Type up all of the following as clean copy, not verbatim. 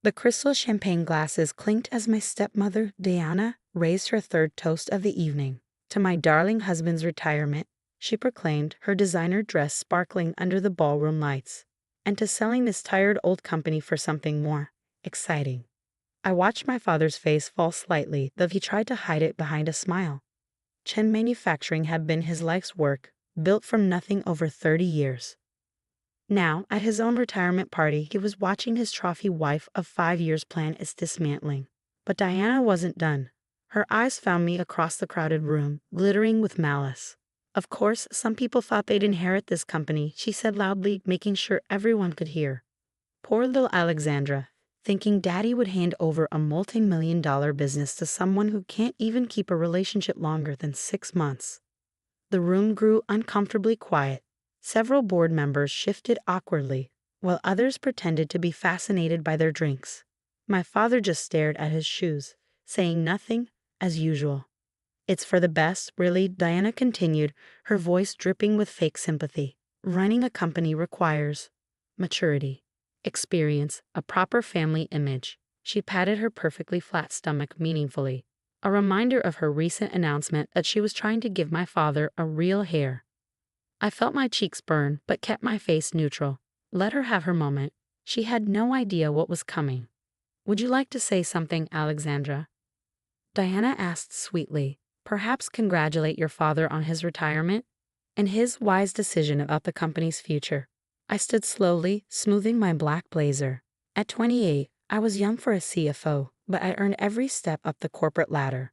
The crystal champagne glasses clinked as my stepmother, Diana, raised her third toast of the evening. To my darling husband's retirement, she proclaimed, her designer dress sparkling under the ballroom lights. And to selling this tired old company for something more exciting. I watched my father's face fall slightly, though he tried to hide it behind a smile. Chen Manufacturing had been his life's work, built from nothing over 30 years. Now, at his own retirement party, he was watching his trophy wife of 5 years plan its dismantling. But Diana wasn't done. Her eyes found me across the crowded room, glittering with malice. Of course, some people thought they'd inherit this company, she said loudly, making sure everyone could hear. Poor little Alexandra, thinking Daddy would hand over a multi-million-dollar business to someone who can't even keep a relationship longer than 6 months. The room grew uncomfortably quiet. Several board members shifted awkwardly, while others pretended to be fascinated by their drinks. My father just stared at his shoes, saying nothing, as usual. It's for the best, really, Diana continued, her voice dripping with fake sympathy. Running a company requires maturity, experience, a proper family image. She patted her perfectly flat stomach meaningfully, a reminder of her recent announcement that she was trying to give my father a real heir. I felt my cheeks burn, but kept my face neutral. Let her have her moment. She had no idea what was coming. Would you like to say something, Alexandra? Diana asked sweetly. Perhaps congratulate your father on his retirement and his wise decision about the company's future. I stood slowly, smoothing my black blazer. At 28, I was young for a CFO, but I earned every step up the corporate ladder.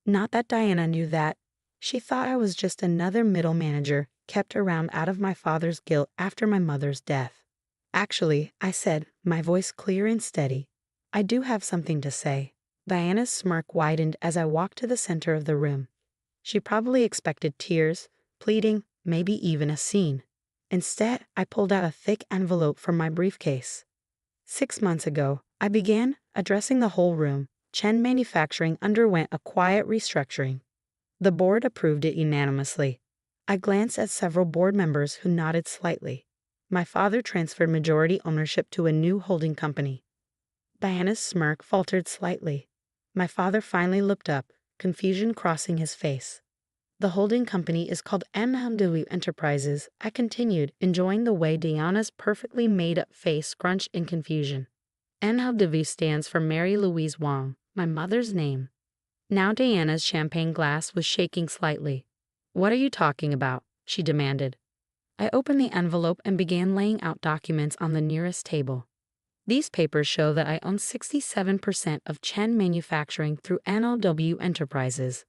Not that Diana knew that. She thought I was just another middle manager, kept around out of my father's guilt after my mother's death. Actually, I said, my voice clear and steady, I do have something to say. Diana's smirk widened as I walked to the center of the room. She probably expected tears, pleading, maybe even a scene. Instead, I pulled out a thick envelope from my briefcase. 6 months ago, I began addressing the whole room. Chen Manufacturing underwent a quiet restructuring. The board approved it unanimously. I glanced at several board members who nodded slightly. My father transferred majority ownership to a new holding company. Diana's smirk faltered slightly. My father finally looked up, confusion crossing his face. The holding company is called Unauthorized Enterprises, I continued, enjoying the way Diana's perfectly made-up face scrunched in confusion. Unauthorized stands for Mary Louise Wong, my mother's name. Now Diana's champagne glass was shaking slightly. What are you talking about? She demanded. I opened the envelope and began laying out documents on the nearest table. These papers show that I own 67% of Chen Manufacturing through NLW Enterprises.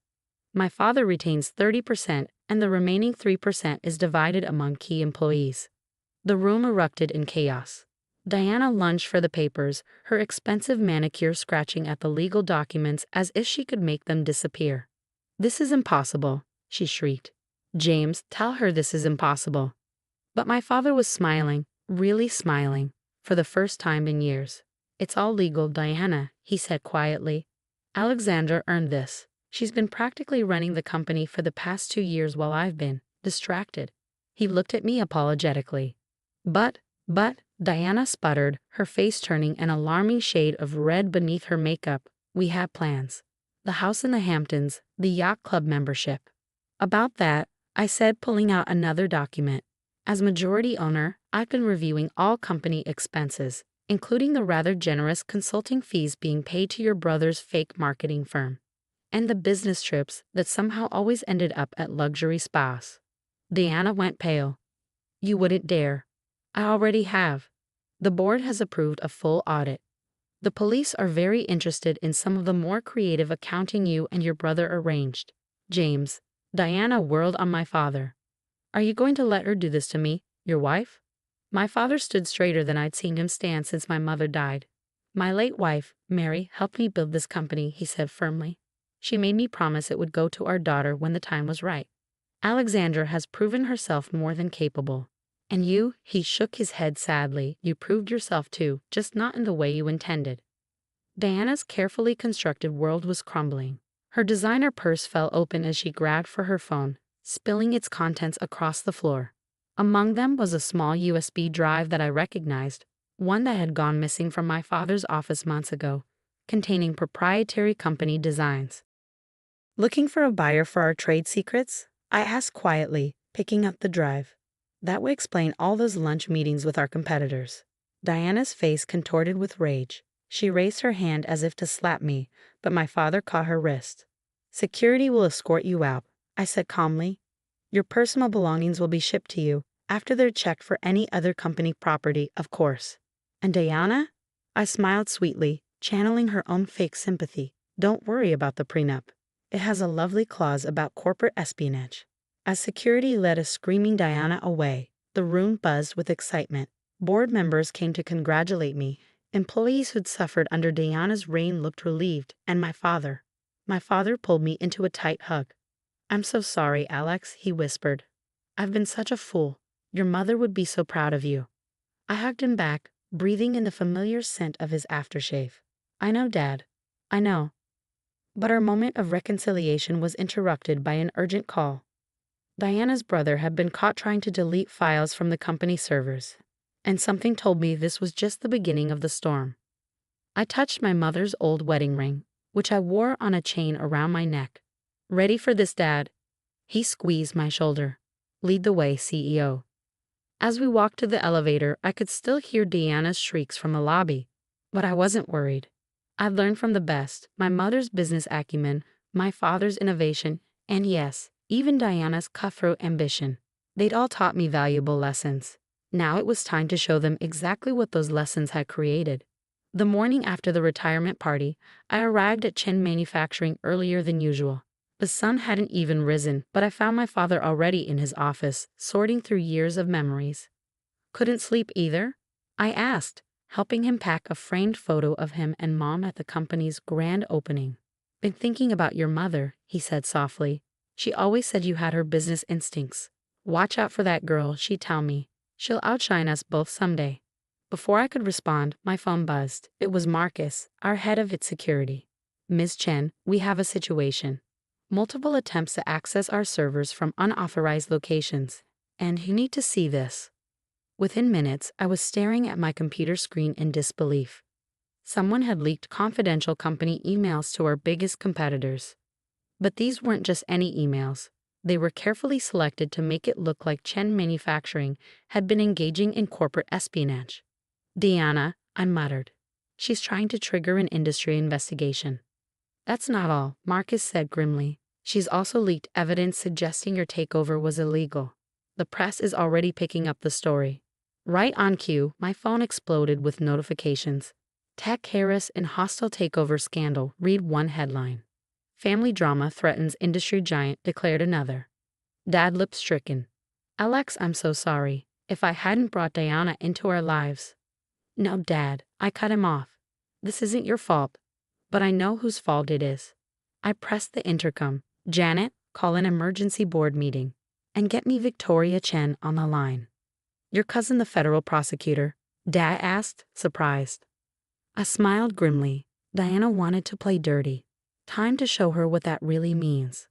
My father retains 30%, and the remaining 3% is divided among key employees. The room erupted in chaos. Diana lunged for the papers, her expensive manicure scratching at the legal documents as if she could make them disappear. This is impossible, she shrieked. James, tell her this is impossible. But my father was smiling, really smiling, for the first time in years. It's all legal, Diana, he said quietly. Alexandra earned this. She's been practically running the company for the past 2 years while I've been distracted. He looked at me apologetically. But, Diana sputtered, her face turning an alarming shade of red beneath her makeup. We have plans. The house in the Hamptons, the yacht club membership. About that, I said, pulling out another document. As majority owner, I've been reviewing all company expenses, including the rather generous consulting fees being paid to your brother's fake marketing firm, and the business trips that somehow always ended up at luxury spas. Diana went pale. You wouldn't dare. I already have. The board has approved a full audit. The police are very interested in some of the more creative accounting you and your brother arranged. James. Diana whirled on my father. Are you going to let her do this to me, your wife? My father stood straighter than I'd seen him stand since my mother died. My late wife, Mary, helped me build this company, he said firmly. She made me promise it would go to our daughter when the time was right. Alexandra has proven herself more than capable. And you, he shook his head sadly, you proved yourself too, just not in the way you intended. Diana's carefully constructed world was crumbling. Her designer purse fell open as she grabbed for her phone, spilling its contents across the floor. Among them was a small USB drive that I recognized, one that had gone missing from my father's office months ago, containing proprietary company designs. Looking for a buyer for our trade secrets? I asked quietly, picking up the drive. That would explain all those lunch meetings with our competitors. Diana's face contorted with rage. She raised her hand as if to slap me, but my father caught her wrist. Security will escort you out, I said calmly. Your personal belongings will be shipped to you, after they're checked for any other company property, of course. And Diana? I smiled sweetly, channeling her own fake sympathy. Don't worry about the prenup. It has a lovely clause about corporate espionage. As security led a screaming Diana away, the room buzzed with excitement. Board members came to congratulate me. Employees who'd suffered under Diana's reign looked relieved, and my father. My father pulled me into a tight hug. I'm so sorry, Alex, he whispered. I've been such a fool. Your mother would be so proud of you. I hugged him back, breathing in the familiar scent of his aftershave. I know, Dad. I know. But our moment of reconciliation was interrupted by an urgent call. Diana's brother had been caught trying to delete files from the company servers, and something told me this was just the beginning of the storm. I touched my mother's old wedding ring, which I wore on a chain around my neck. Ready for this, Dad? He squeezed my shoulder. Lead the way, CEO. As we walked to the elevator, I could still hear Diana's shrieks from the lobby, but I wasn't worried. I'd learned from the best, my mother's business acumen, my father's innovation, and yes, even Diana's cutthroat ambition. They'd all taught me valuable lessons. Now it was time to show them exactly what those lessons had created. The morning after the retirement party, I arrived at Chen Manufacturing earlier than usual. The sun hadn't even risen, but I found my father already in his office, sorting through years of memories. Couldn't sleep either? I asked, helping him pack a framed photo of him and Mom at the company's grand opening. Been thinking about your mother, he said softly. She always said you had her business instincts. Watch out for that girl, she'd tell me. She'll outshine us both someday. Before I could respond, my phone buzzed. It was Marcus, our head of its security. Ms. Chen, we have a situation. Multiple attempts to access our servers from unauthorized locations. And you need to see this. Within minutes, I was staring at my computer screen in disbelief. Someone had leaked confidential company emails to our biggest competitors. But these weren't just any emails. They were carefully selected to make it look like Chen Manufacturing had been engaging in corporate espionage. Diana, I muttered. She's trying to trigger an industry investigation. That's not all, Marcus said grimly. She's also leaked evidence suggesting your takeover was illegal. The press is already picking up the story. Right on cue, my phone exploded with notifications. Tech Harris in hostile takeover scandal, read one headline. Family drama threatens industry giant, declared another. Dad looked stricken. Alex, I'm so sorry. If I hadn't brought Diana into our lives. No, Dad, I cut him off. This isn't your fault. But I know whose fault it is. I pressed the intercom. Janet, call an emergency board meeting. And get me Victoria Chen on the line. Your cousin the federal prosecutor? Dad asked, surprised. I smiled grimly. Diana wanted to play dirty. Time to show her what that really means.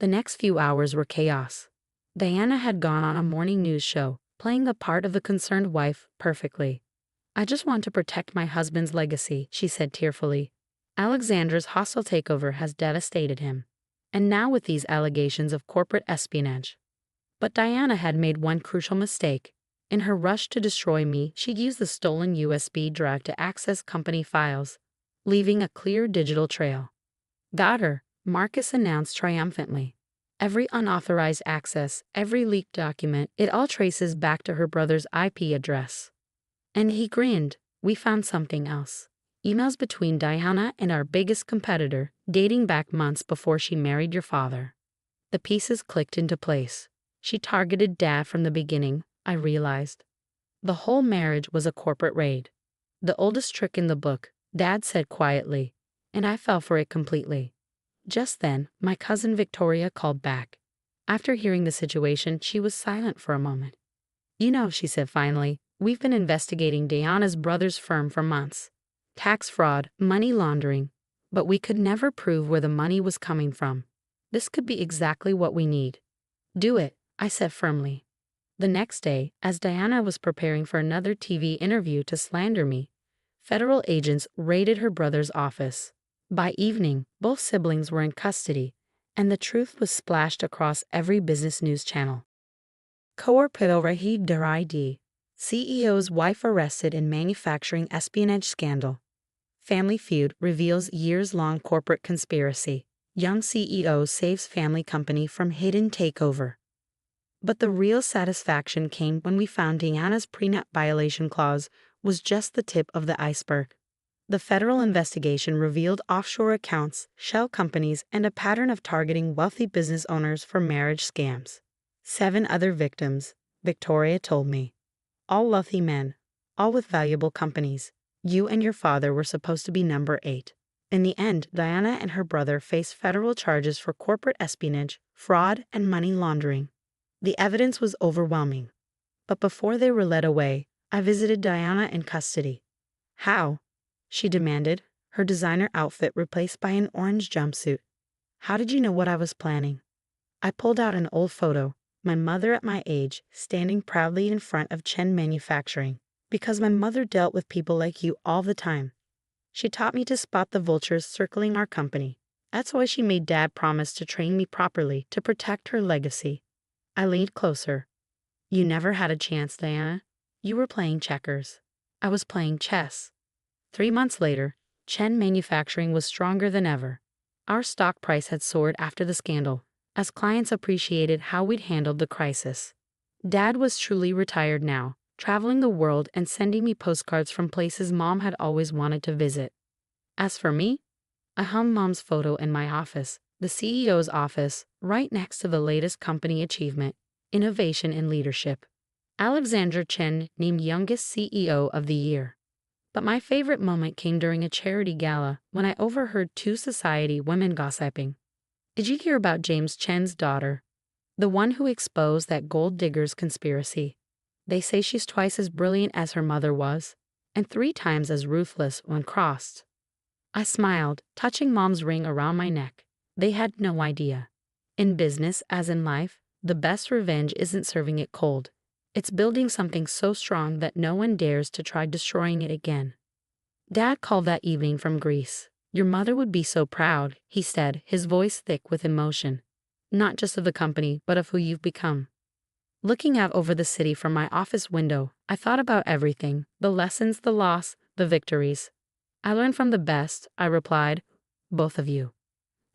The next few hours were chaos. Diana had gone on a morning news show, playing the part of the concerned wife perfectly. I just want to protect my husband's legacy, she said tearfully. Alexandra's hostile takeover has devastated him. And now with these allegations of corporate espionage. But Diana had made one crucial mistake. In her rush to destroy me, she'd used the stolen USB drive to access company files, leaving a clear digital trail. Got her, Marcus announced triumphantly. Every unauthorized access, every leaked document, it all traces back to her brother's IP address. And he grinned. We found something else. Emails between Diana and our biggest competitor, dating back months before she married your father. The pieces clicked into place. She targeted Dad from the beginning, I realized. The whole marriage was a corporate raid. The oldest trick in the book, Dad said quietly, and I fell for it completely. Just then, my cousin Victoria called back. After hearing the situation, she was silent for a moment. You know, she said finally, we've been investigating Diana's brother's firm for months. Tax fraud, money laundering, but we could never prove where the money was coming from. This could be exactly what we need. Do it, I said firmly. The next day, as Diana was preparing for another TV interview to slander me, federal agents raided her brother's office. By evening, both siblings were in custody, and the truth was splashed across every business news channel. Prohibited, CEO's wife arrested in manufacturing espionage scandal. Family Feud reveals years-long corporate conspiracy. Young CEO saves family company from hidden takeover. But the real satisfaction came when we found Diana's prenup violation clause was just the tip of the iceberg. The federal investigation revealed offshore accounts, shell companies, and a pattern of targeting wealthy business owners for marriage scams. 7 other victims, Victoria told me. All wealthy men, all with valuable companies. You and your father were supposed to be number 8. In the end, Diana and her brother faced federal charges for corporate espionage, fraud, and money laundering. The evidence was overwhelming. But before they were led away, I visited Diana in custody. How? She demanded, her designer outfit replaced by an orange jumpsuit. How did you know what I was planning? I pulled out an old photo, my mother at my age, standing proudly in front of Chen Manufacturing, because my mother dealt with people like you all the time. She taught me to spot the vultures circling our company. That's why she made Dad promise to train me properly to protect her legacy. I leaned closer. You never had a chance, Diana. You were playing checkers. I was playing chess. 3 months later, Chen Manufacturing was stronger than ever. Our stock price had soared after the scandal, as clients appreciated how we'd handled the crisis. Dad was truly retired now, traveling the world and sending me postcards from places Mom had always wanted to visit. As for me, I hung Mom's photo in my office, the CEO's office, right next to the latest company achievement, innovation in leadership. Alexandra Chen named youngest CEO of the year. But my favorite moment came during a charity gala when I overheard 2 society women gossiping. Did you hear about James Chen's daughter? The one who exposed that gold diggers conspiracy. They say she's twice as brilliant as her mother was, and 3 times as ruthless when crossed. I smiled, touching Mom's ring around my neck. They had no idea. In business, as in life, the best revenge isn't serving it cold. It's building something so strong that no one dares to try destroying it again. Dad called that evening from Greece. Your mother would be so proud, he said, his voice thick with emotion. Not just of the company, but of who you've become. Looking out over the city from my office window, I thought about everything, the lessons, the loss, the victories. I learned from the best, I replied, both of you.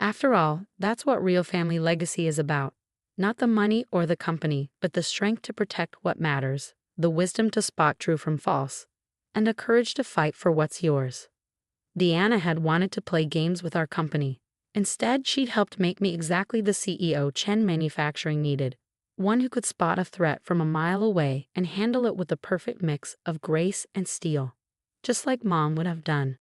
After all, that's what real family legacy is about. Not the money or the company, but the strength to protect what matters, the wisdom to spot true from false, and the courage to fight for what's yours. Diana had wanted to play games with our company. Instead, she'd helped make me exactly the CEO Chen Manufacturing needed, one who could spot a threat from a mile away and handle it with the perfect mix of grace and steel, just like Mom would have done.